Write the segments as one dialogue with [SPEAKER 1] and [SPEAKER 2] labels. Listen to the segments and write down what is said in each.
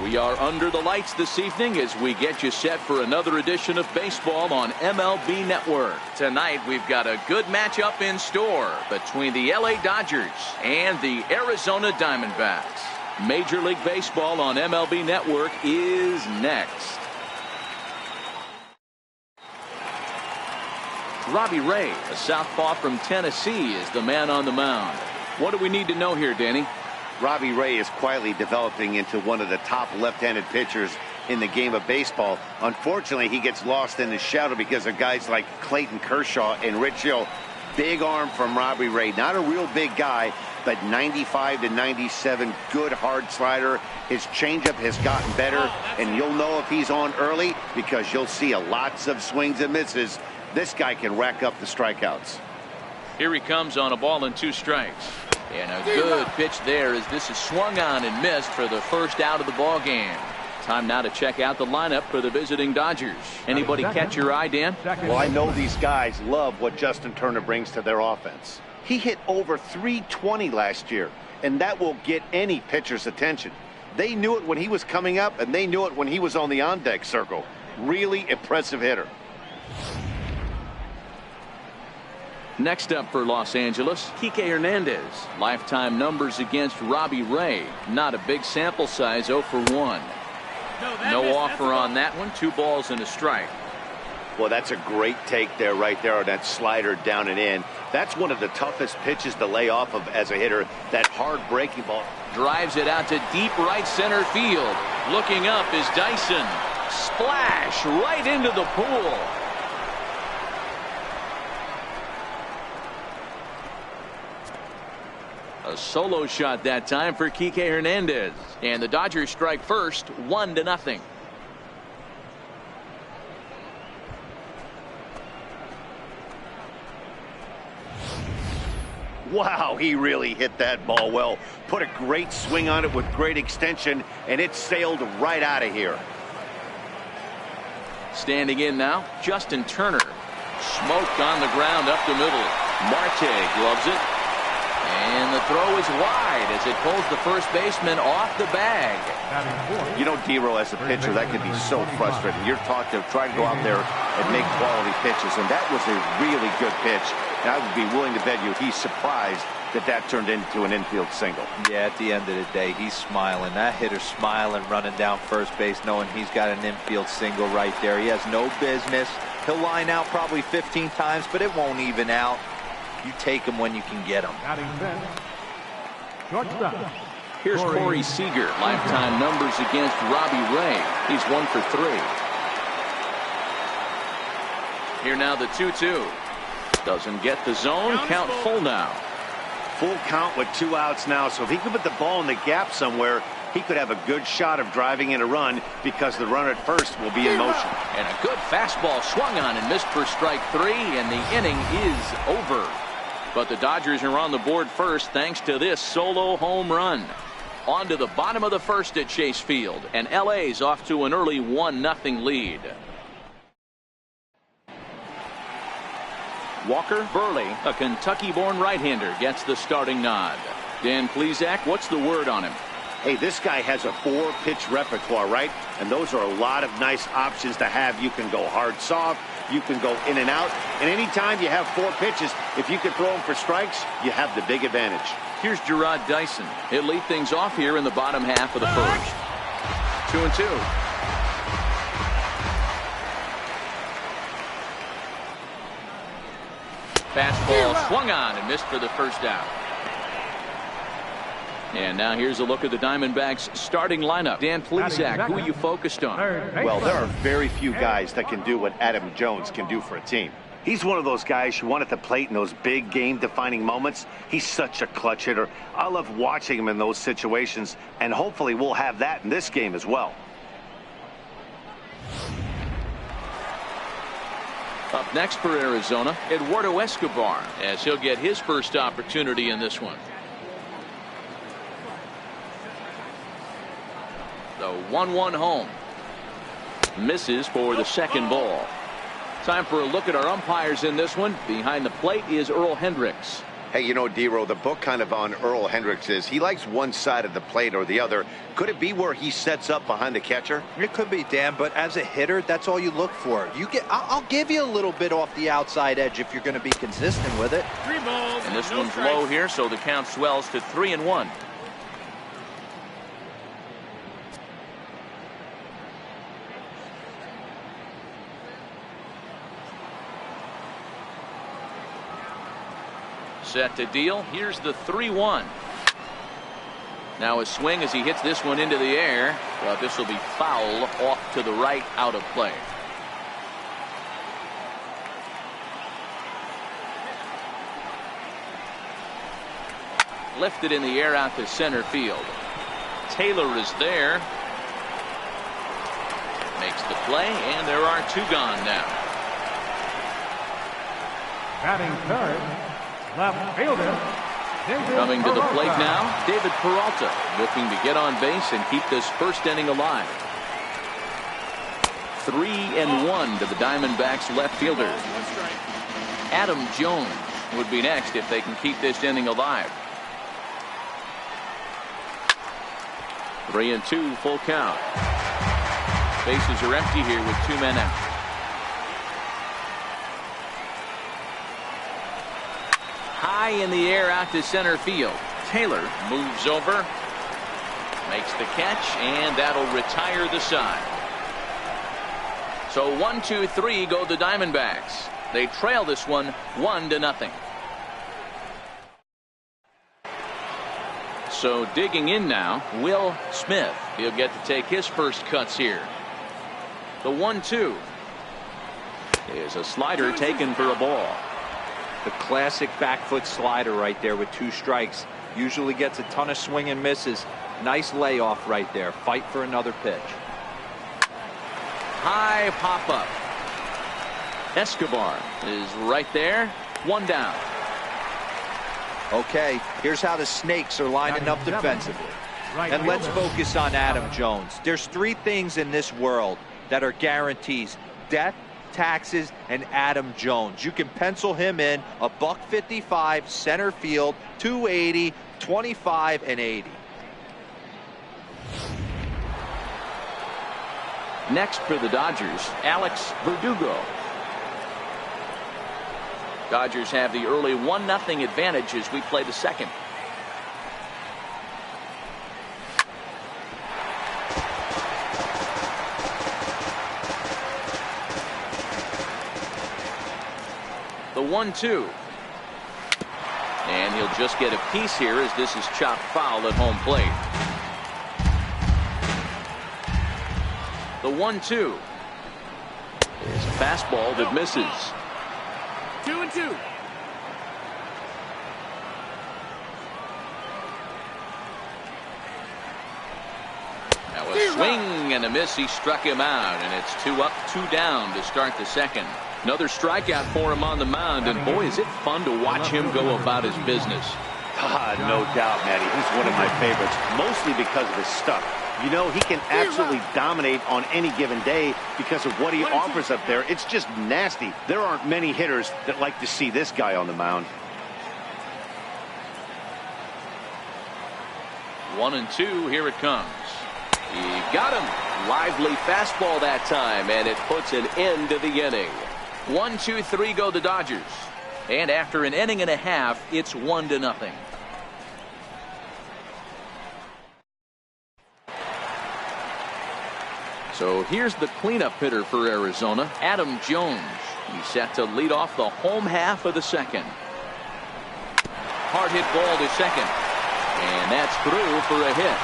[SPEAKER 1] We are under the lights this evening as we get you set for another edition of baseball on MLB Network. Tonight we've got a good matchup in store between the LA Dodgers and the Arizona Diamondbacks. Major League Baseball on MLB Network is next. Robbie Ray, a southpaw from Tennessee, is the man on the mound. What do we need to know here, Danny?
[SPEAKER 2] Robbie Ray is quietly developing into one of the top left-handed pitchers in the game of baseball. Unfortunately, he gets lost in the shadow because of guys like Clayton Kershaw and Rich Hill. Big arm from Robbie Ray. Not a real big guy, but 95 to 97, good hard slider. His changeup has gotten better, and you'll know if he's on early because you'll see lots of swings and misses. This guy can rack up the strikeouts.
[SPEAKER 1] Here he comes on a ball and 2 strikes. And a good pitch there as this is swung on and missed for the first out of the ball game. Time now to check out the lineup for the visiting Dodgers. Anybody catch your eye, Dan?
[SPEAKER 2] Well, I know these guys love what Justin Turner brings to their offense. He hit over 320 last year, and that will get any pitcher's attention. They knew it when he was coming up, and they knew it when he was on the on-deck circle. Really impressive hitter.
[SPEAKER 1] Next up for Los Angeles, Kike Hernandez. Lifetime numbers against Robbie Ray. Not a big sample size, 0 for 1. No offer on that one. 2 balls and a strike.
[SPEAKER 2] Well, that's a great take there, right there, on that slider down and in. That's one of the toughest pitches to lay off of as a hitter. That hard breaking ball.
[SPEAKER 1] Drives it out to deep right center field. Looking up is Dyson. Splash right into the pool. A solo shot that time for Kike Hernandez. And the Dodgers strike first, 1-0.
[SPEAKER 2] Wow, he really hit that ball well. Put a great swing on it with great extension, and it sailed right out of here.
[SPEAKER 1] Standing in now, Justin Turner. Smoked on the ground up the middle. Marte gloves it. And the throw is wide as it pulls the first baseman off the bag.
[SPEAKER 2] You know, D-Row, as a pitcher, that can be so frustrating. You're taught to try to go out there and make quality pitches, and that was a really good pitch. And I would be willing to bet you he's surprised that that turned into an infield single.
[SPEAKER 3] Yeah, at the end of the day, he's smiling. That hitter's smiling, running down first base, knowing he's got an infield single right there. He has no business. He'll line out probably 15 times, but it won't even out. You take him when you can get him.
[SPEAKER 1] Here's Corey Seager. Lifetime numbers against Robbie Ray. He's 1 for 3. Here now the 2-2. Doesn't get the zone. Count full now.
[SPEAKER 2] Full count with 2 outs now. So if he could put the ball in the gap somewhere, he could have a good shot of driving in a run because the runner at first will be in motion.
[SPEAKER 1] And a good fastball swung on and missed for strike 3, and the inning is over. But the Dodgers are on the board first thanks to this solo home run. On to the bottom of the first at Chase Field, and LA's off to an early 1-0 lead. Walker Burley, a Kentucky-born right-hander, gets the starting nod. Dan Plesac, what's the word on him?
[SPEAKER 2] Hey, this guy has a 4-pitch repertoire, right? And those are a lot of nice options to have. You can go hard, soft. You can go in and out. And anytime you have 4 pitches, if you can throw them for strikes, you have the big advantage.
[SPEAKER 1] Here's Gerard Dyson. He'll lead things off here in the bottom half of the first. 2-2. Fastball swung on and missed for the first out. And now here's a look at the Diamondbacks starting lineup. Dan Plesac, who are you focused on?
[SPEAKER 2] Well, there are very few guys that can do what Adam Jones can do for a team. He's one of those guys you want at the plate in those big game-defining moments. He's such a clutch hitter. I love watching him in those situations, and hopefully we'll have that in this game as well.
[SPEAKER 1] Up next for Arizona, Eduardo Escobar, as he'll get his first opportunity in this one. The 1-1 home. Misses for the second ball. Time for a look at our umpires in this one. Behind the plate is Earl Hendricks.
[SPEAKER 2] Hey, you know, D-Row, the book kind of on Earl Hendricks is he likes one side of the plate or the other. Could it be where he sets up behind the catcher?
[SPEAKER 3] It could be, Dan, but as a hitter, that's all you look for. I'll give you a little bit off the outside edge if you're going to be consistent with it.
[SPEAKER 4] 3 balls.
[SPEAKER 1] And this
[SPEAKER 4] no
[SPEAKER 1] one's
[SPEAKER 4] strikes.
[SPEAKER 1] low here, so the count swells to 3-1. Set to deal. Here's the 3-1. Now a swing as he hits this one into the air. Well, this will be foul off to the right, out of play. Lifted in the air out to center field. Taylor is there. Makes the play, and there are 2 gone now.
[SPEAKER 4] Batting third, left fielder.
[SPEAKER 1] Coming to the plate now, David Peralta, looking to get on base and keep this first inning alive. 3-1 to the Diamondbacks left fielder. Adam Jones would be next if they can keep this inning alive. 3-2, full count. Bases are empty here with 2 men out. High in the air out to center field. Taylor moves over, makes the catch, and that'll retire the side. So 1, 2, 3 go the Diamondbacks. They trail this one 1-0. So digging in now, Will Smith. He'll get to take his first cuts here. The 1-2 is a slider taken for a ball.
[SPEAKER 3] The classic back foot slider right there with 2 strikes. Usually gets a ton of swing and misses. Nice layoff right there. Fight for another pitch.
[SPEAKER 1] High pop up. Escobar is right there. 1 down.
[SPEAKER 3] Okay, here's how the Snakes are lining up defensively. And let's focus on Adam Jones. There's 3 things in this world that are guarantees: death, taxes, and Adam Jones. You can pencil him in a $155 center field, 280, 25, and 80.
[SPEAKER 1] Next for the Dodgers, Alex Verdugo. Dodgers have the early 1-0 advantage as we play the second. The 1-2. And he'll just get a piece here as this is chopped foul at home plate. The 1-2 is a fastball that misses.
[SPEAKER 4] 2-2.
[SPEAKER 1] Now a swing and a miss. He struck him out, and it's 2 up, 2 down to start the second. Another strikeout for him on the mound, and boy, is it fun to watch him go about his business.
[SPEAKER 2] No doubt, Matty. He's one of my favorites, mostly because of his stuff. You know, he can absolutely dominate on any given day because of what he offers up there. It's just nasty. There aren't many hitters that like to see this guy on the mound.
[SPEAKER 1] 1-2, here it comes. He got him. Lively fastball that time, and it puts an end to the inning. 1, 2, 3 go the Dodgers. And after an inning and a half, it's 1-0. So here's the cleanup hitter for Arizona, Adam Jones. He's set to lead off the home half of the second. Hard hit ball to second. And that's through for a hit.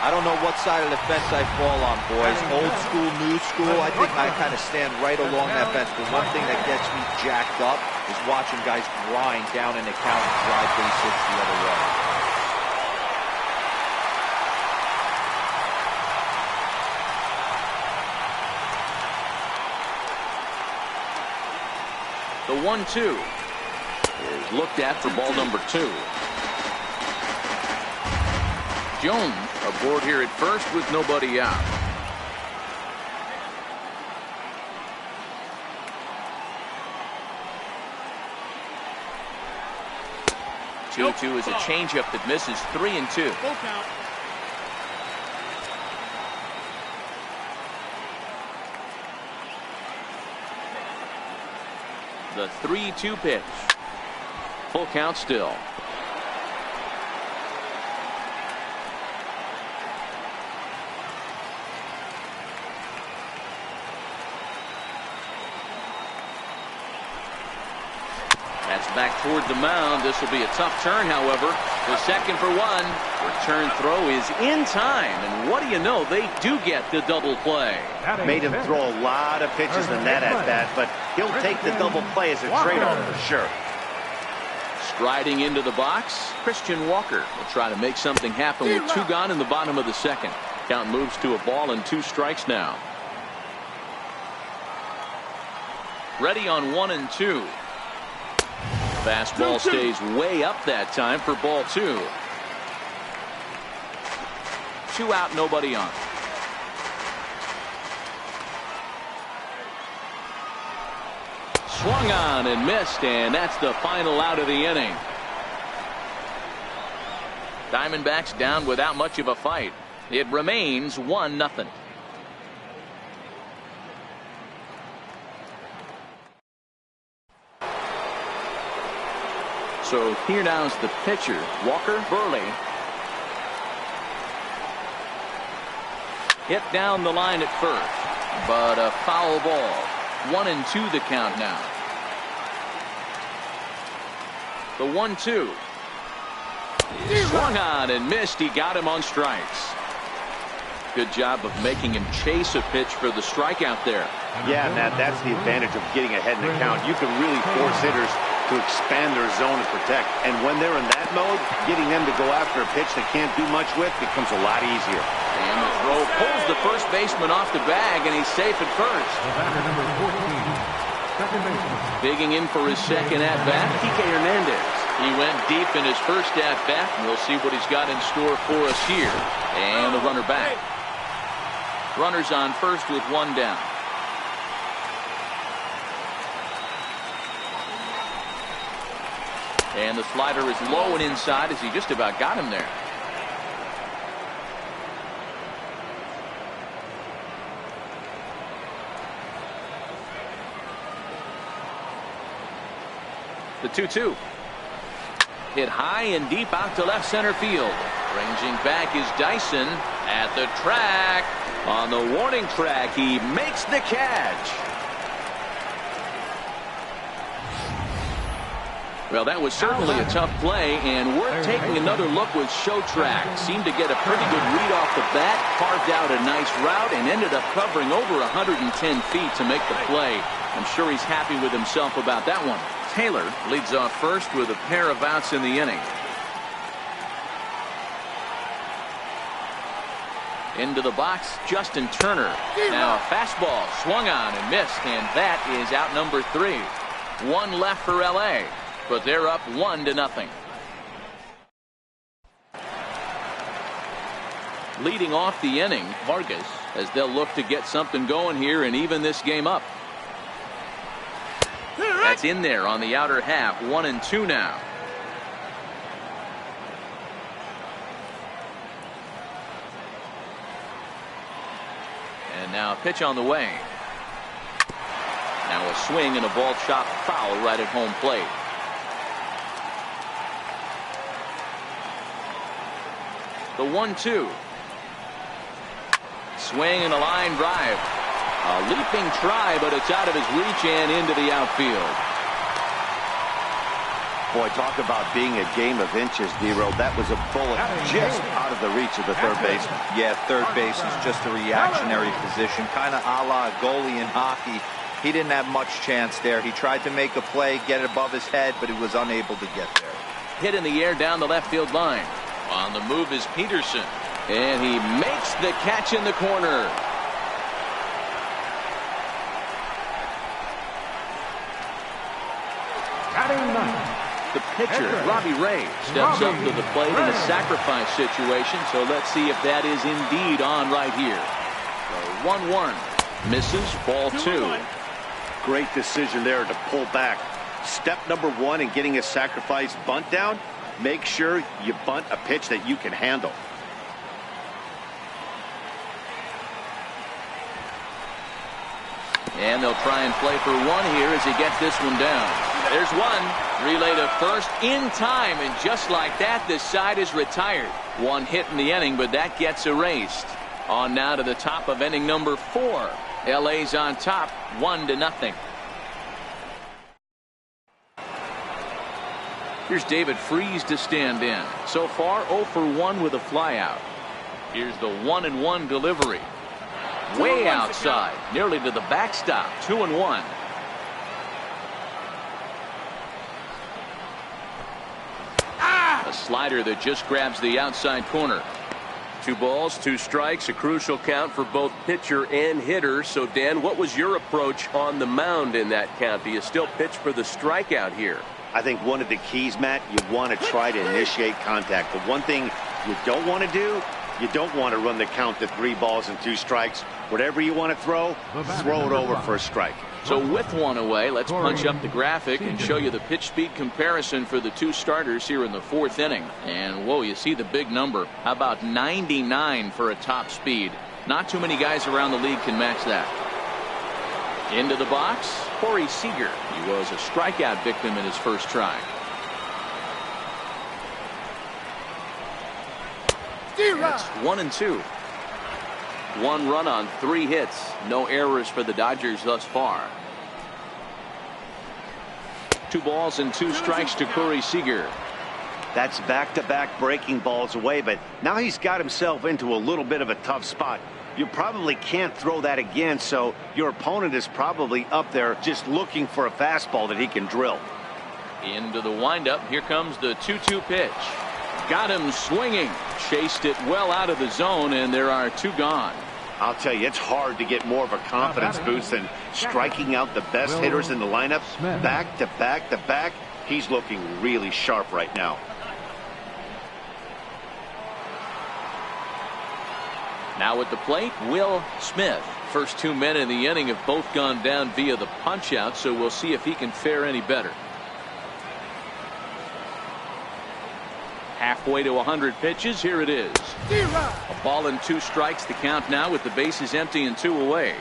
[SPEAKER 3] I don't know what side of the fence I fall on, boys. Old school, new school. I think I kind of stand right along that fence. But one thing that gets me jacked up is watching guys grind down in the count and drive base hits the other way.
[SPEAKER 1] The 1-2 is looked at for ball number 2. Jones aboard here at first with nobody out. 2-2 is a changeup that misses. 3-2.
[SPEAKER 4] Full count.
[SPEAKER 1] The 3-2 pitch. Full count still. That's back toward the mound. This will be a tough turn, however. The second for one. Return throw is in time. And what do you know? They do get the double play.
[SPEAKER 2] Made him throw a lot of pitches in that at-bat, but he'll take the double play as a trade-off for sure.
[SPEAKER 1] Striding into the box, Christian Walker will try to make something happen with 2 gone in the bottom of the second. Count moves to a ball and 2 strikes now. Ready on 1-2. Fastball stays way up that time for ball 2. 2 out, nobody on. Swung on and missed, and that's the final out of the inning. Diamondbacks down without much of a fight. It remains 1-0. So here now is the pitcher, Walker Burley. Hit down the line at first, but a foul ball. 1-2 the count now. The 1-2. Swung on and missed. He got him on strikes. Good job of making him chase a pitch for the strikeout there.
[SPEAKER 2] Yeah, Matt, that's the advantage of getting ahead in the count. You can really force hitters to expand their zone and protect. And when they're in that mode, getting them to go after a pitch they can't do much with becomes a lot easier.
[SPEAKER 1] And the throw pulls the first baseman off the bag, and he's safe at first.
[SPEAKER 4] Number 14, second baseman.
[SPEAKER 1] Digging in for his second at-bat, Kike Hernandez. He went deep in his first at-bat, and we'll see what he's got in store for us here. And the runner back. Runners on first with 1 down. And the slider is low and inside as he just about got him there. The 2-2. Hit high and deep out to left center field. Ranging back is Dyson at the track. On the warning track, he makes the catch. Well, that was certainly a tough play, and worth taking another look with Show Track. Seemed to get a pretty good read off the bat, carved out a nice route, and ended up covering over 110 feet to make the play. I'm sure he's happy with himself about that one. Taylor leads off first with a pair of outs in the inning. Into the box, Justin Turner. Now a fastball swung on and missed, and that is out number 3. 1 left for LA. But they're up 1-0. Leading off the inning, Vargas, as they'll look to get something going here and even this game up. That's in there on the outer half. 1-2 now. And now a pitch on the way. Now a swing and a ball chopped foul right at home plate. The 1-2. Swing and a line drive. A leaping try, but it's out of his reach and into the outfield.
[SPEAKER 2] Boy, talk about being a game of inches, D-Row. That was a bullet just out of the reach of the third baseman.
[SPEAKER 3] Yeah, third base is just a reactionary position, kind of a la goalie in hockey. He didn't have much chance there. He tried to make a play, get it above his head, but he was unable to get there.
[SPEAKER 1] Hit in the air down the left field line. On the move is Peterson, and he makes the catch in the corner.
[SPEAKER 4] Batting ninth.
[SPEAKER 1] The pitcher, Robbie Ray, steps up to the plate in a sacrifice situation, so let's see if that is indeed on right here. The 1-1 misses, ball 2.
[SPEAKER 2] Great decision there to pull back. Step number 1 in getting a sacrifice bunt down. Make sure you bunt a pitch that you can handle.
[SPEAKER 1] And they'll try and play for one here as he gets this one down. There's one. Relay to first in time, and just like that, this side is retired. One hit in the inning, but that gets erased. On now to the top of inning number 4. LA's on top, 1-0. Here's David Freese to stand in. So far, 0 for 1 with a flyout. Here's the 1-1 delivery. Way outside, nearly to the backstop. 2-1. A slider that just grabs the outside corner.
[SPEAKER 5] 2 balls, 2 strikes, a crucial count for both pitcher and hitter. So, Dan, what was your approach on the mound in that count? Do you still pitch for the strikeout here?
[SPEAKER 2] I think one of the keys, Matt, you want to try to initiate contact. The one thing you don't want to do, you don't want to run the count to 3 balls and 2 strikes. Whatever you want to throw it over for a strike.
[SPEAKER 1] So with one away, let's punch up the graphic and show you the pitch speed comparison for the 2 starters here in the 4th inning. And whoa, you see the big number. How about 99 for a top speed? Not too many guys around the league can match that. Into the box, Corey Seager. He was a strikeout victim in his first try. It's 1-2. 1 run on 3 hits. No errors for the Dodgers thus far. 2 balls and 2 strikes to Corey Seager.
[SPEAKER 2] That's back-to-back breaking balls away, but now he's got himself into a little bit of a tough spot. You probably can't throw that again, so your opponent is probably up there just looking for a fastball that he can drill.
[SPEAKER 1] Into the windup. Here comes the 2-2 pitch. Got him swinging. Chased it well out of the zone, and there are 2 gone.
[SPEAKER 2] I'll tell you, it's hard to get more of a confidence boost than striking out the best hitters in the lineup. Back to back to back. He's looking really sharp right now.
[SPEAKER 1] Now at the plate, Will Smith. First 2 men in the inning have both gone down via the punch out, so we'll see if he can fare any better. Halfway to 100 pitches. Here it is. A ball and 2 strikes. The count now with the bases empty and 2 away.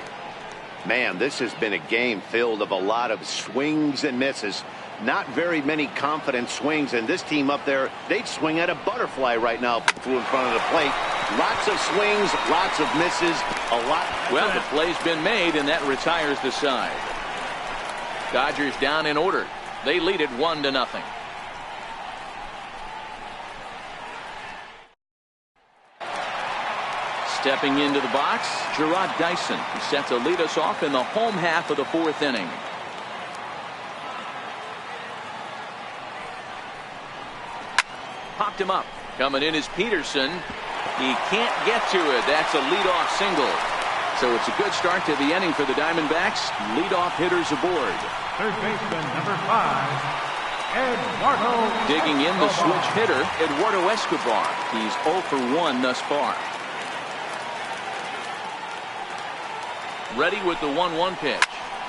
[SPEAKER 2] Man, this has been a game filled of a lot of swings and misses. Not very many confident swings, and this team up there, they'd swing at a butterfly right now through in front of the plate. Lots of swings, lots of misses, a lot.
[SPEAKER 1] Well, the play's been made, and that retires the side. Dodgers down in order. They lead it 1-0. Stepping into the box, Gerard Dyson, set to lead us off in the home half of the 4th inning. Popped him up. Coming in is Peterson. He can't get to it. That's a leadoff single. So it's a good start to the inning for the Diamondbacks. Leadoff hitters aboard.
[SPEAKER 4] Third baseman, number 5, Eduardo.
[SPEAKER 1] Digging in the switch hitter, Eduardo Escobar. He's 0 for 1 thus far. Ready with the 1-1 pitch.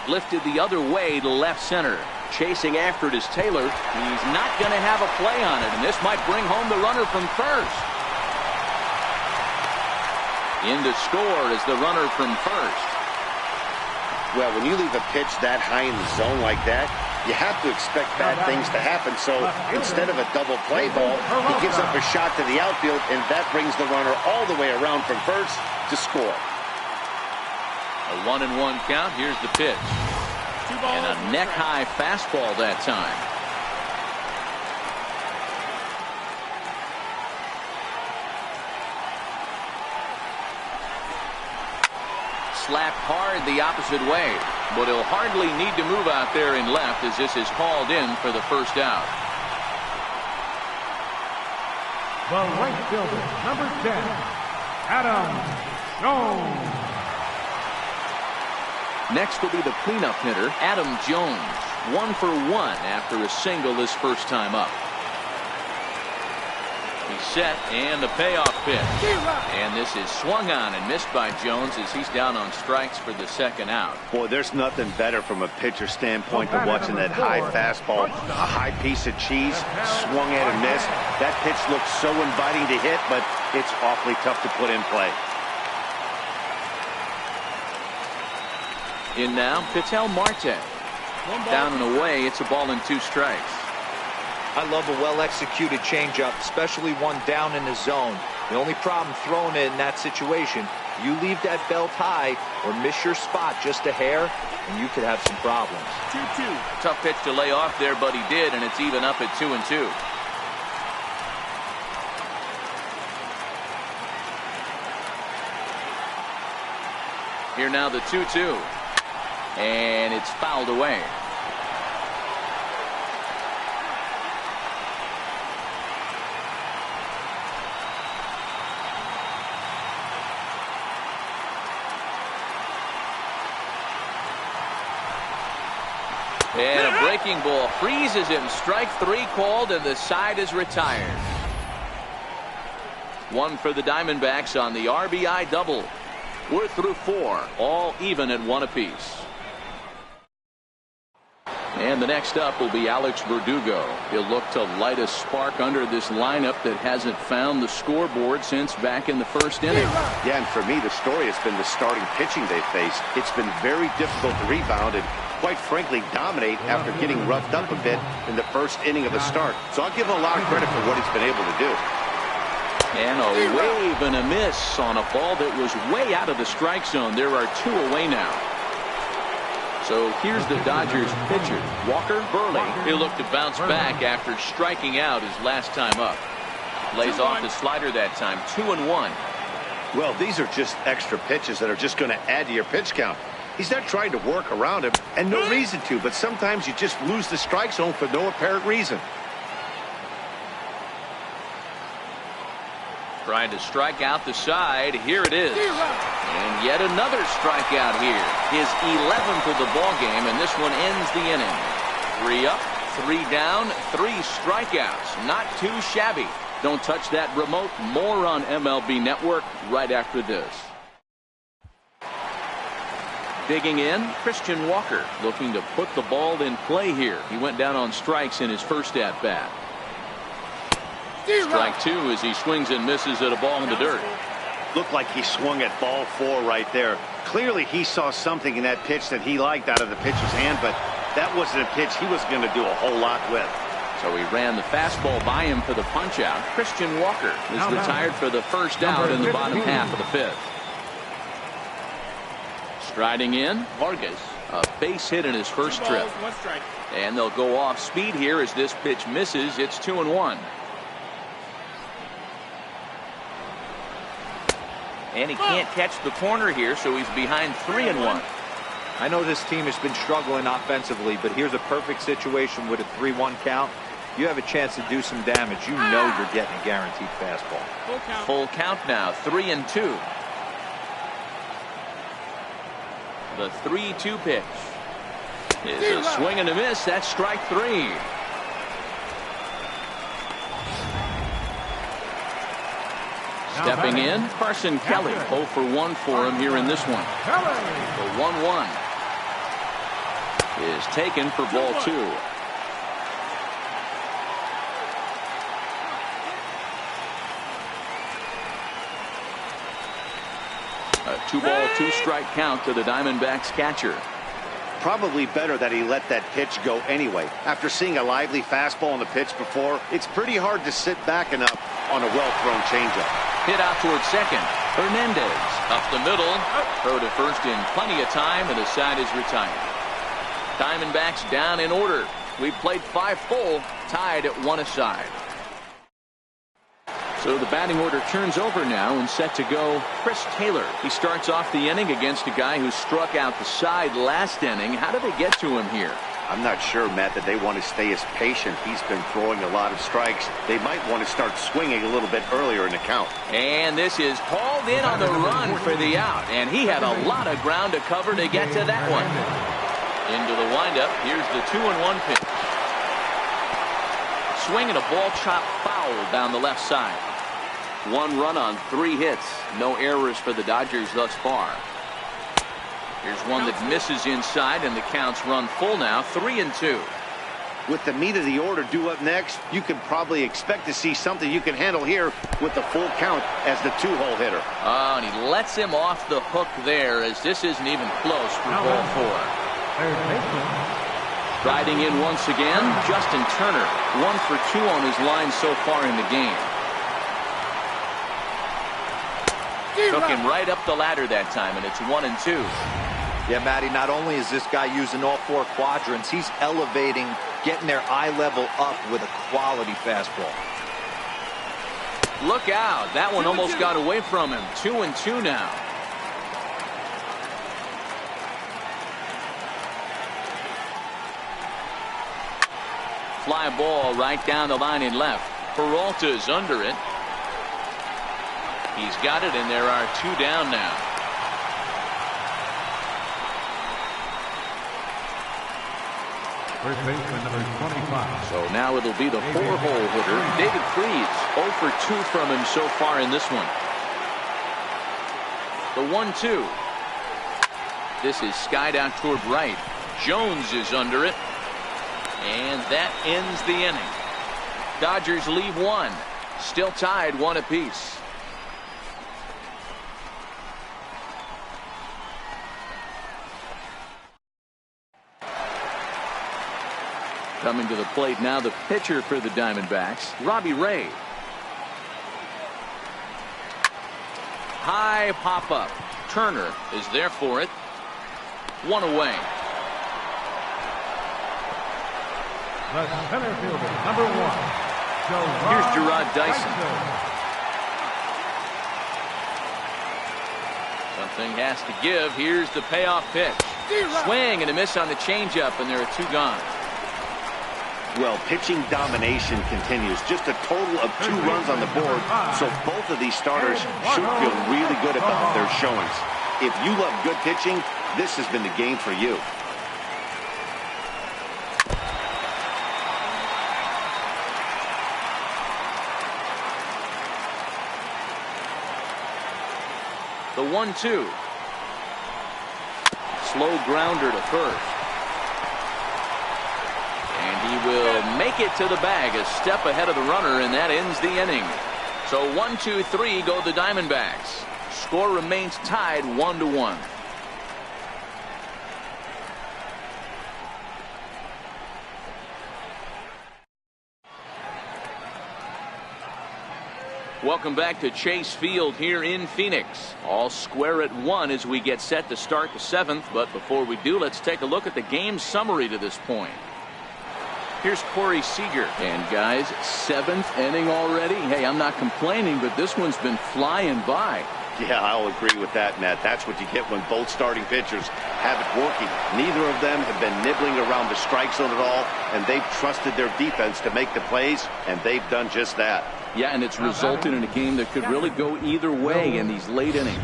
[SPEAKER 1] Lifted the other way to left center. Chasing after it is Taylor. He's not going to have a play on it, and this might bring home the runner from first. In to score is the runner from first.
[SPEAKER 2] Well, when you leave a pitch that high in the zone like that, you have to expect bad things to happen. So instead of a double play ball, he gives up a shot to the outfield, and that brings the runner all the way around from first to score.
[SPEAKER 1] A 1-1 count. Here's the pitch. And a neck-high fastball that time. Slapped hard the opposite way, but he'll hardly need to move out there in left as this is hauled in for the first out.
[SPEAKER 4] The right fielder, number 10, Adam Jones.
[SPEAKER 1] Next will be the cleanup hitter, Adam Jones. 1 for 1 after a single his first time up. He's set, and the payoff pitch. And this is swung on and missed by Jones as he's down on strikes for the second out.
[SPEAKER 2] Boy, there's nothing better from a pitcher standpoint than watching that high fastball, a high piece of cheese, swung at and missed. That pitch looks so inviting to hit, but it's awfully tough to put in play.
[SPEAKER 1] In now, Pitel Marte. Down and away, it's a ball and 2 strikes.
[SPEAKER 3] I love a well-executed changeup, especially one down in the zone. The only problem throwing it in that situation, you leave that belt high or miss your spot just a hair, and you could have some problems.
[SPEAKER 1] 2-2. Tough pitch to lay off there, but he did, and it's even up at 2-2. Here now the 2-2. And it's fouled away. And a breaking ball freezes him. Strike 3 called, and the side is retired. 1 for the Diamondbacks on the RBI double. We're through 4, all even at 1 apiece. And the next up will be Alex Verdugo. He'll look to light a spark under this lineup that hasn't found the scoreboard since back in the first inning.
[SPEAKER 2] Yeah, and for me, the story has been the starting pitching they faced. It's been very difficult to rebound and, quite frankly, dominate after getting roughed up a bit in the first inning of a start. So I'll give him a lot of credit for what he's been able to do.
[SPEAKER 1] And a wave and a miss on a ball that was way out of the strike zone. There are 2 away now. So here's the Dodgers pitcher, Walker Buehler. He'll look to bounce back after striking out his last time up. Lays off the slider that time, 2-1.
[SPEAKER 2] Well, these are just extra pitches that are just going to add to your pitch count. He's not trying to work around him, and no reason to, but sometimes you just lose the strike zone for no apparent reason.
[SPEAKER 1] Trying to strike out the side. Here it is. And yet another strikeout here. His 11th of the ball game, and this one ends the inning. 3 up, 3 down, 3 strikeouts. Not too shabby. Don't touch that remote. More on MLB Network right after this. Digging in, Christian Walker looking to put the ball in play here. He went down on strikes in his first at-bat. Strike 2 as he swings and misses at a ball in the dirt.
[SPEAKER 2] Looked like he swung at ball 4 right there. Clearly he saw something in that pitch that he liked out of the pitcher's hand, but that wasn't a pitch he was going to do a whole lot with.
[SPEAKER 1] So he ran the fastball by him for the punch-out. Christian Walker is retired for the first out in the bottom half of the 5th. Striding in, Vargas, a base hit in his first trip. And they'll go off speed here as this pitch misses. It's 2-1. And he can't catch the corner here, so he's behind 3-1.
[SPEAKER 3] I know this team has been struggling offensively, but here's a perfect situation with a 3-1 count. You have a chance to do some damage. You know you're getting a guaranteed fastball.
[SPEAKER 1] Full count now, 3-2. The 3-2 pitch is a swing and a miss. That's strike 3. Stepping in, Carson Kelly. 0 for 1 for him here in this one. The 1-1 is taken for ball 2. A 2-ball, 2-strike count to the Diamondbacks catcher.
[SPEAKER 2] Probably better that he let that pitch go anyway. After seeing a lively fastball on the pitch before, it's pretty hard to sit back enough on a well-thrown changeup.
[SPEAKER 1] Hit out towards second. Hernandez up the middle. Throw to first in plenty of time, and the side is retired. Diamondbacks down in order. We've played 5 full, tied at 1 aside. So the batting order turns over now and set to go Chris Taylor. He starts off the inning against a guy who struck out the side last inning. How do they get to him here?
[SPEAKER 2] I'm not sure, Matt, that they want to stay as patient. He's been throwing a lot of strikes. They might want to start swinging a little bit earlier in the count.
[SPEAKER 1] And this is hauled in on the run for the out. And he had a lot of ground to cover to get to that one. Into the windup. Here's the 2-1 pitch. swing and a ball chopped foul down the left side.
[SPEAKER 5] 1 run on 3 hits. No errors for the Dodgers thus far.
[SPEAKER 1] Here's one that misses inside, and the count's run full now, 3-2.
[SPEAKER 2] With the meat of the order due up next, you can probably expect to see something you can handle here with the full count as the 2-hole hitter.
[SPEAKER 1] Oh, and he lets him off the hook there, as this isn't even close for ball 4. Riding in once again, Justin Turner, 1 for 2 on his line so far in the game. Took him right up the ladder that time, and it's 1-2.
[SPEAKER 3] Yeah, Matty, not only is this guy using all 4 quadrants, he's elevating, getting their eye level up with a quality fastball.
[SPEAKER 1] Look out. That one almost got away from him. 2-2 now. Fly ball right down the line in left. Peralta's under it. He's got it, and there are 2 down now.
[SPEAKER 4] First baseman number 25.
[SPEAKER 1] So now it'll be the 4-hole hitter, David Freese. 0 for 2 from him so far in this one. The 1-2. This is skied out toward right. Jones is under it. And that ends the inning. Dodgers leave 1. Still tied 1 apiece. Coming to the plate now, the pitcher for the Diamondbacks, Robbie Ray. High pop-up. Turner is there for it. 1 away.
[SPEAKER 4] The center fielder, number 1.
[SPEAKER 1] Here's Gerard Dyson. Something has to give. Here's the payoff pitch. Swing and a miss on the changeup, and there are 2 gone.
[SPEAKER 2] Well, pitching domination continues. Just a total of 2 runs on the board, so both of these starters should feel really good about their showings. If you love good pitching, this has been the game for you.
[SPEAKER 1] The 1-2. Slow grounder to first. And he will make it to the bag, a step ahead of the runner, and that ends the inning. So 1-2-3 go the Diamondbacks. Score remains tied 1-1. Welcome back to Chase Field here in Phoenix. All square at 1 as we get set to start the 7th. But before we do, let's take a look at the game summary to this point. Here's Corey Seager. And guys, 7th inning already. Hey, I'm not complaining, but this one's been flying by.
[SPEAKER 2] Yeah, I'll agree with that, Matt. That's what you get when both starting pitchers have it working. Neither of them have been nibbling around the strike zone at all, and they've trusted their defense to make the plays, and they've done just that.
[SPEAKER 1] Yeah, and it's resulted in a game that could really go either way in these late innings.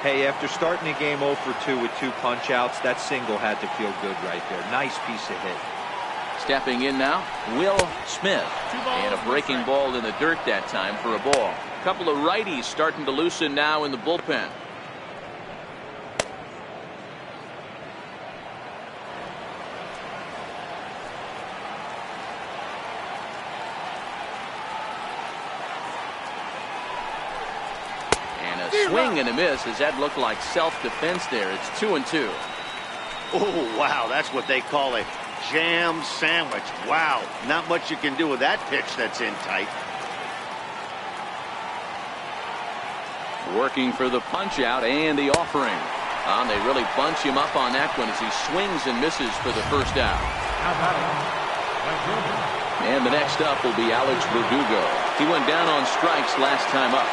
[SPEAKER 3] Hey, after starting the game 0 for 2 with 2 punch-outs, that single had to feel good right there. Nice piece of hit.
[SPEAKER 1] Stepping in now, Will Smith. And a breaking ball in the dirt that time for a ball. A couple of righties starting to loosen now in the bullpen. Swing and a miss, as that looked like self-defense there. It's 2-2.
[SPEAKER 2] Oh, wow, that's what they call a jam sandwich. Wow, not much you can do with that pitch that's in tight.
[SPEAKER 1] Working for the punch-out and the offering. They really bunch him up on that one as he swings and misses for the first out. And the next up will be Alex Verdugo. He went down on strikes last time up.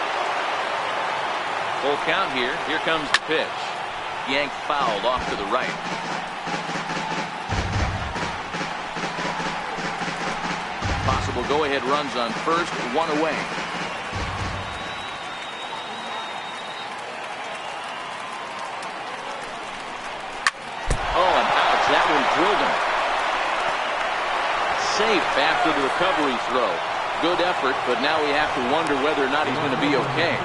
[SPEAKER 1] Full count here. Here comes the pitch. Yanked fouled off to the right. Possible go-ahead runs on first, 1 away. Oh, and ouch. That one drilled him. safe after the recovery throw. Good effort, but now we have to wonder whether or not he's going to be okay.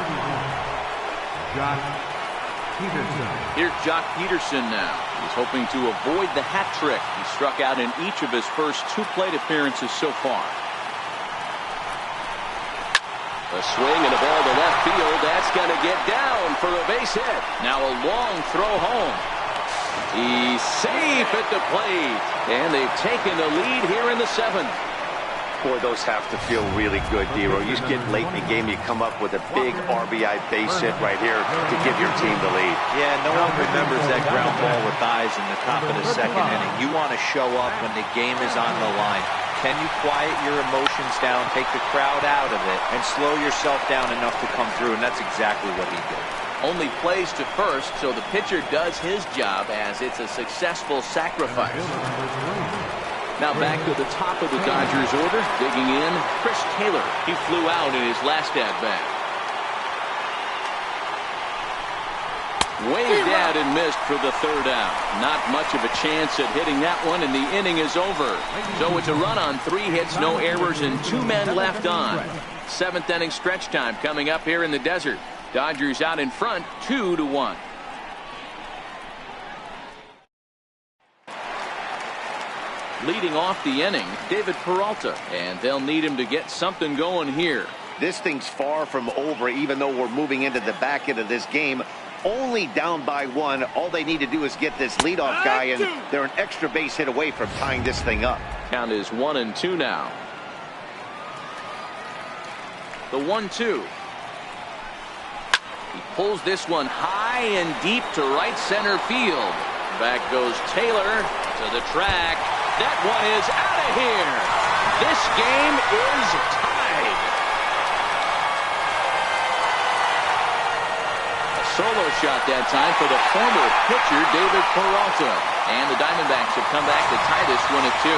[SPEAKER 1] Here's Jock Peterson now. He's hoping to avoid the hat trick. He struck out in each of his first 2 plate appearances so far. A swing and a ball to left field. That's going to get down for a base hit. Now a long throw home. He's safe at the plate. And they've taken the lead here in the 7th.
[SPEAKER 2] Boy, those have to feel really good, Dero. You get late in the game, you come up with a big RBI base hit right here to give your team the lead.
[SPEAKER 3] Yeah, no one remembers that ground ball with eyes in the top of the 2nd inning. You want to show up when the game is on the line. Can you quiet your emotions down, take the crowd out of it, and slow yourself down enough to come through? And that's exactly what he did.
[SPEAKER 1] Only plays to first, so the pitcher does his job as it's a successful sacrifice. Now back to the top of the Dodgers order. Digging in, Chris Taylor. He flew out in his last at-bat. Waved at and missed for the 3rd out. Not much of a chance at hitting that one, and the inning is over. So it's a run on 3 hits, no errors, and 2 men left on. 7th inning stretch time coming up here in the desert. Dodgers out in front, 2-1. Leading off the inning, David Peralta, and they'll need him to get something going here.
[SPEAKER 2] This thing's far from over, even though we're moving into the back end of this game. Only down by 1. All they need to do is get this leadoff guy, and they're an extra base hit away from tying this thing up.
[SPEAKER 1] Count is 1-2 now. The 1-2. He pulls this one high and deep to right center field. Back goes Taylor to the track. That one is out of here. This game is tied. A solo shot that time for the former pitcher, David Peralta. And the Diamondbacks have come back to tie this one at 2.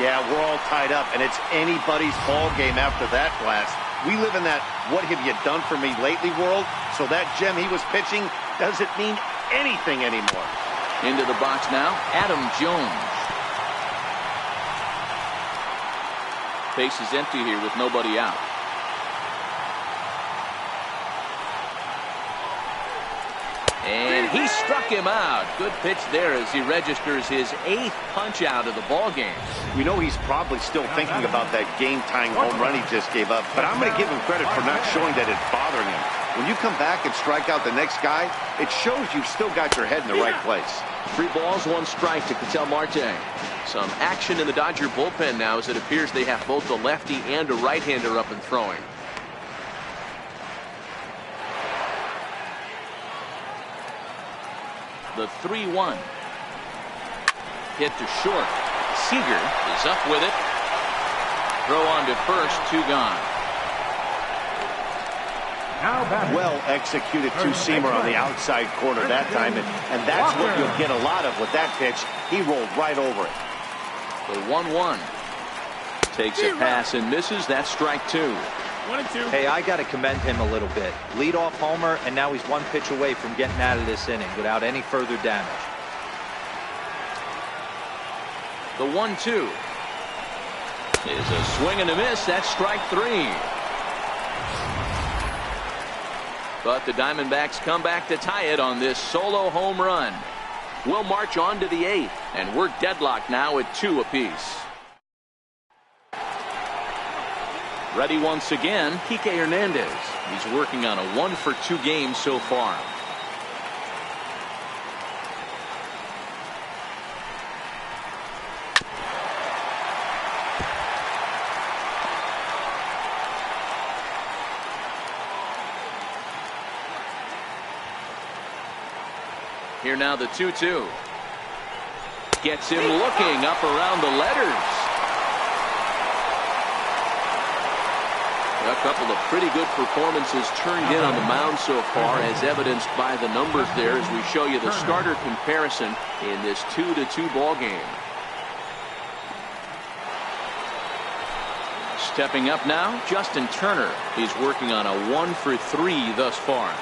[SPEAKER 2] Yeah, we're all tied up, and it's anybody's ball game after that blast. We live in that what have you done for me lately world, so that gem he was pitching doesn't mean anything anymore.
[SPEAKER 1] Into the box now, Adam Jones. Base is empty here with nobody out. And he struck him out. Good pitch there as he registers his 8th punch out of the ball game.
[SPEAKER 2] We know he's probably still thinking about that game-tying home run he just gave up, but I'm going to give him credit for not showing that it's bothering him. When you come back and strike out the next guy, it shows you've still got your head in the right place.
[SPEAKER 1] 3 balls, 1 strike to Ketel Marte. Some action in the Dodger bullpen now as it appears they have both a lefty and a right-hander up and throwing. The 3-1. Hit to short. Seager is up with it. Throw on to first, 2 gone.
[SPEAKER 2] Well executed two-seamer on the outside corner that time, and that's what you'll get a lot of with that pitch. He rolled right over it.
[SPEAKER 1] The 1-1. Takes a pass and misses. That's strike 2.
[SPEAKER 5] 1-2.
[SPEAKER 3] Hey, I got to commend him a little bit. Leadoff homer, and now he's 1 pitch away from getting out of this inning without any further damage.
[SPEAKER 1] The 1-2 is a swing and a miss. That's strike 3. But the Diamondbacks come back to tie it on this solo home run. We'll march on to the 8th, and we're deadlocked now at 2 apiece. Ready once again, Kike Hernandez. He's working on a 1-for-2 game so far. Here now the 2-2. Gets him looking up around the letters. A couple of pretty good performances turned in on the mound so far, as evidenced by the numbers there as we show you the starter comparison in this 2-2 ball game. Stepping up now, Justin Turner. He's working on a 1-for-3 thus far.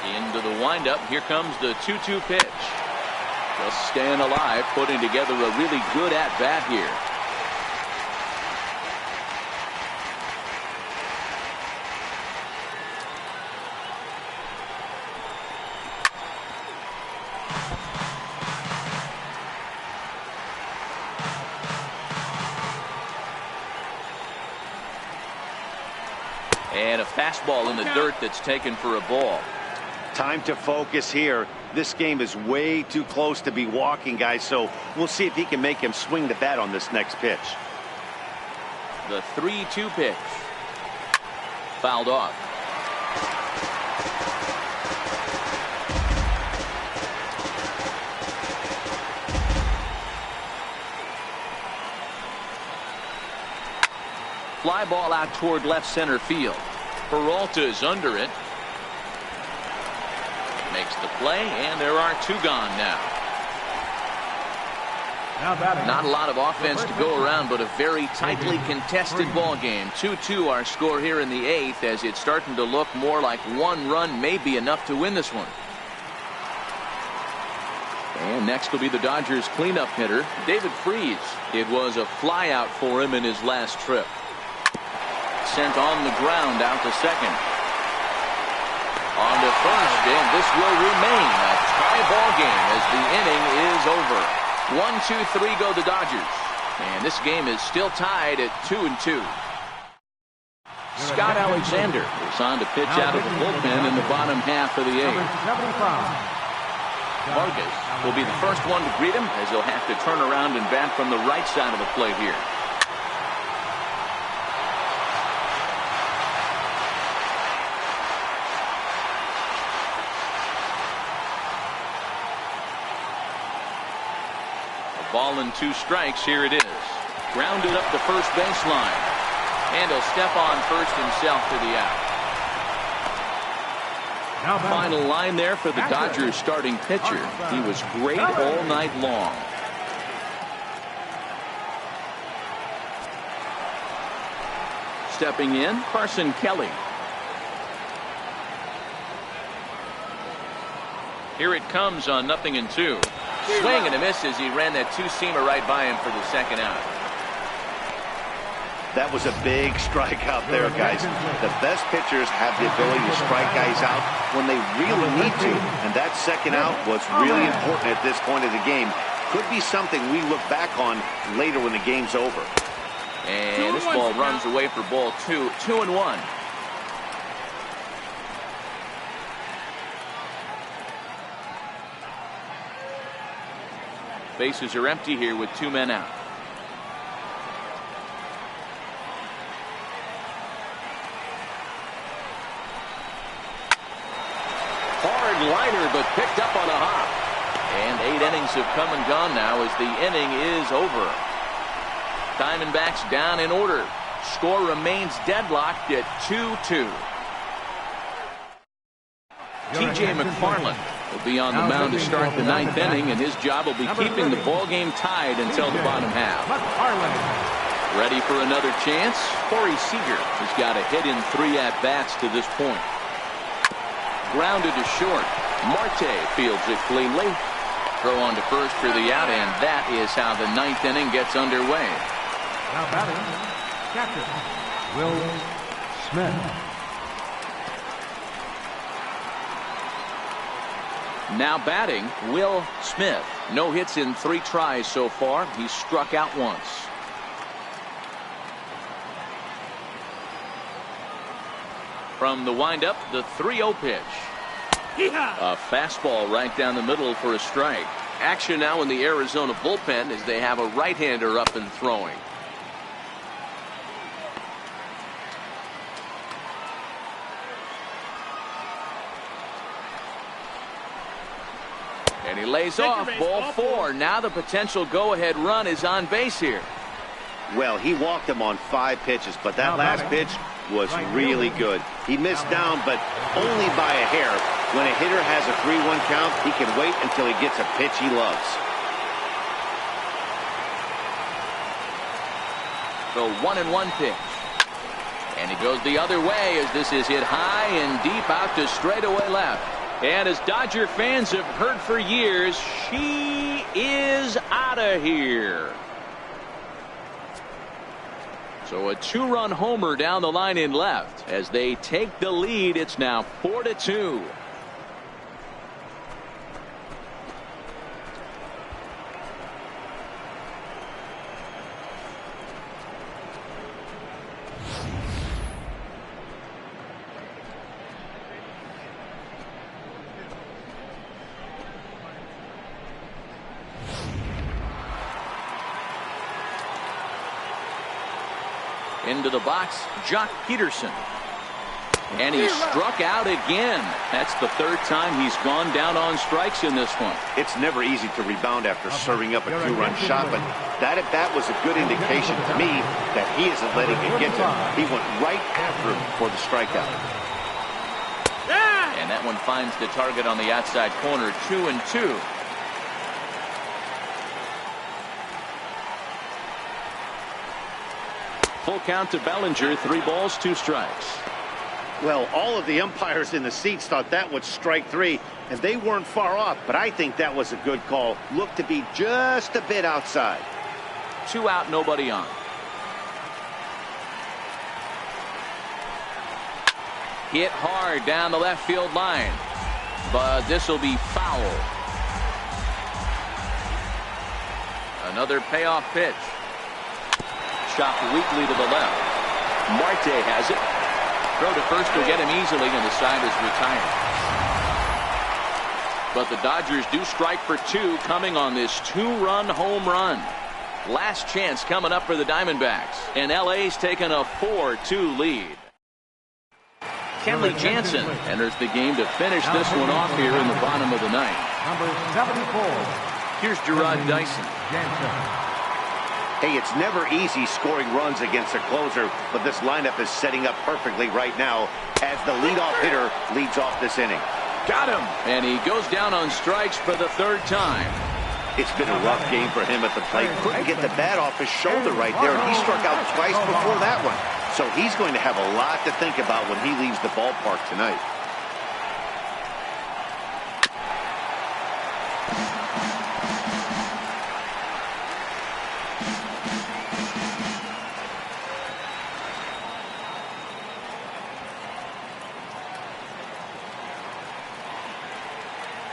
[SPEAKER 1] Into the windup. Here comes the 2-2 pitch. Just staying alive, putting together a really good at-bat here. And a fastball in the dirt that's taken for a ball.
[SPEAKER 2] Time to focus here. This game is way too close to be walking, guys, so we'll see if he can make him swing the bat on this next pitch.
[SPEAKER 1] The 3-2 pitch. Fouled off. Fly ball out toward left center field. Peralta's under it. Makes the play, and there are 2 gone now. Not a lot of offense to go around, but a very tightly contested ball game. 2-2 our score here in the 8th, as it's starting to look more like 1 run may be enough to win this one. And next will be the Dodgers cleanup hitter, David Freese. It was a fly out for him in his last trip. Sent on the ground out to second. On to first, and this will remain a tie ball game as the inning is over. 1-2-3 go the Dodgers, and this game is still tied at 2-2. Scott Alexander is on to pitch out of the bullpen in the bottom half of the 8th. Vargas will be the first one to greet him, as he'll have to turn around and bat from the right side of the plate here. Ball and 2 strikes. Here it is. Grounded up the first baseline. And he'll step on first himself for the out. Final line there for the Dodgers starting pitcher. He was great all night long. Stepping in, Carson Kelly. Here it comes on 0-2. Swing and a miss as he ran that 2-seamer right by him for the second out.
[SPEAKER 2] That was a big strikeout there, guys. The best pitchers have the ability to strike guys out when they really need to, and that second out was really important at this point of the game. Could be something we look back on later when the game's over.
[SPEAKER 1] And this ball runs away for ball 2. 2-1. Bases are empty here with 2 men out. Hard liner, but picked up on a hop. And 8 innings have come and gone now as the inning is over. Diamondbacks down in order. Score remains deadlocked at 2-2. T.J. McFarland will be on the mound to start the 9th inning, and his job will be keeping the ball game tied until the bottom half. Ready for another chance? Corey Seager has got a hit in 3 at-bats to this point. Grounded to short. Marte fields it cleanly. Throw on to first for the out, and that is how the 9th inning gets underway.
[SPEAKER 4] Now batting, catcher, Will Smith.
[SPEAKER 1] Now batting, Will Smith. No hits in 3 tries so far. He's struck out once. From the windup, the 3-0 pitch. A fastball right down the middle for a strike. Action now in the Arizona bullpen as they have a right-hander up and throwing. And he lays off. Ball 4. Now the potential go-ahead run is on base here.
[SPEAKER 2] Well, he walked him on 5 pitches, but that last pitch was really good. He missed down, but only by a hair. When a hitter has a 3-1 count, he can wait until he gets a pitch he loves.
[SPEAKER 1] The 1-1 pitch. And he goes the other way as this is hit high and deep out to straightaway left. And as Dodger fans have heard for years, she is out of here. So a 2-run homer down the line in left. As they take the lead, it's now 4-2. Into the box, Jock Peterson. And he struck out again. That's the third time he's gone down on strikes in this one.
[SPEAKER 2] It's never easy to rebound after serving up a 2-run shot, but that at bat was a good indication to me that he isn't letting it get to him. He went right after him for the strikeout.
[SPEAKER 1] And that one finds the target on the outside corner, 2-2. Full count to Bellinger, 3 balls, 2 strikes.
[SPEAKER 2] Well, all of the umpires in the seats thought that was strike 3, and they weren't far off, but I think that was a good call. Looked to be just a bit outside.
[SPEAKER 1] 2 out, nobody on. Hit hard down the left field line, but this will be foul. Another payoff pitch. Chopped weakly to the left. Marte has it. Throw to first will get him easily, and the side is retired. But the Dodgers do strike for 2 coming on this 2-run home run. Last chance coming up for the Diamondbacks. And LA's taken a 4-2 lead. Kenley Jansen enters the game to finish this one off here in the bottom of the ninth.
[SPEAKER 4] Number 74.
[SPEAKER 1] Here's Gerard Dyson.
[SPEAKER 4] Jansen.
[SPEAKER 2] Hey, it's never easy scoring runs against a closer, but this lineup is setting up perfectly right now as the leadoff hitter leads off this inning.
[SPEAKER 1] Got him! And he goes down on strikes for the 3rd time.
[SPEAKER 2] It's been a rough game for him at the plate. Couldn't get the bat off his shoulder right there, and he struck out twice before that one. So he's going to have a lot to think about when he leaves the ballpark tonight.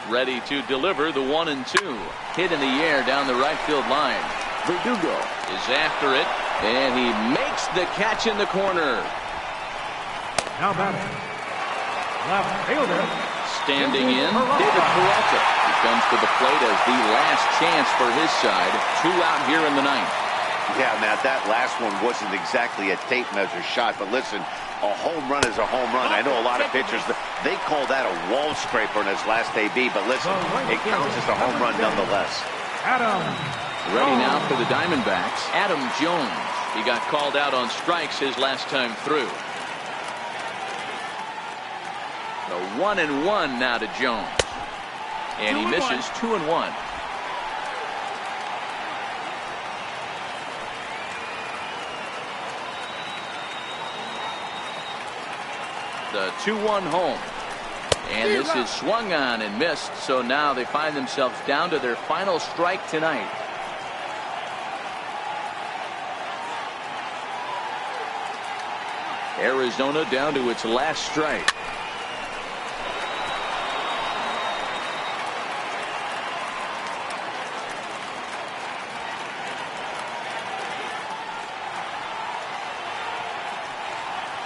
[SPEAKER 1] Ready to deliver the 1-2. Hit in the air down the right field line. Verdugo is after it, and he makes the catch in the corner.
[SPEAKER 4] Now batting, left fielder.
[SPEAKER 1] Standing in, David Peralta. He comes to the plate as the last chance for his side. 2 out here in the ninth.
[SPEAKER 2] Yeah, Matt, that last one wasn't exactly a tape measure shot, but listen, a home run is a home run. I know a lot of pitchers, they call that a wall scraper in his last AB, but listen, it counts as a home run nonetheless.
[SPEAKER 4] Adam.
[SPEAKER 1] Ready now for the Diamondbacks, Adam Jones. He got called out on strikes his last time through. The 1-1 now to Jones. And he misses 2-1. The 2-1 home. And this is swung on and missed, so now they find themselves down to their final strike tonight. Arizona down to its last strike.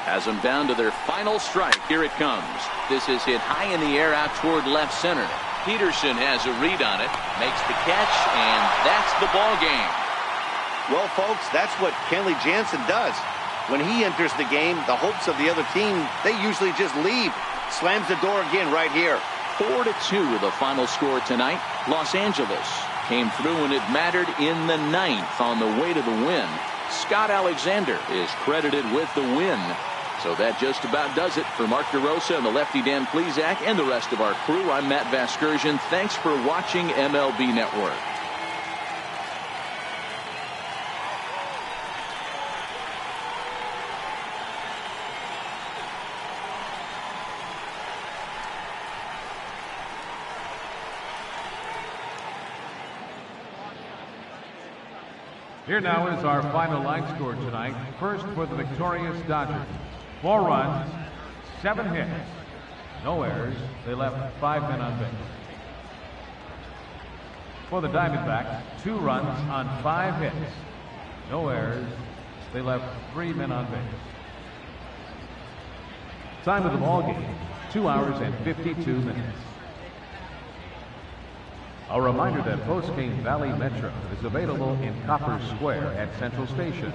[SPEAKER 1] Has them down to their final strike. Here it comes. This is hit high in the air out toward left center. Peterson has a read on it, makes the catch, and that's the ball game.
[SPEAKER 2] Well, folks, that's what Kenley Jansen does. When he enters the game, the hopes of the other team, they usually just leave. Slams the door again right here.
[SPEAKER 1] 4-2 the final score tonight. Los Angeles came through when it mattered in the ninth on the way to the win. Scott Alexander is credited with the win. So that just about does it. For Mark DeRosa and the lefty Dan Plesac and the rest of our crew, I'm Matt Vasgersian. Thanks for watching MLB Network.
[SPEAKER 4] Here now is our final line score tonight. First for the victorious Dodgers. 4 runs, 7 hits, no errors. They left 5 men on base. For the Diamondbacks, 2 runs on 5 hits, no errors. They left 3 men on base. Time of the ball game, 2 hours and 52 minutes. A reminder that postgame Valley Metro is available in Copper Square at Central Station.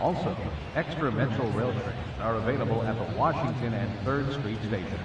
[SPEAKER 4] Also, extra Metro rail trains are available at the Washington and 3rd Street station.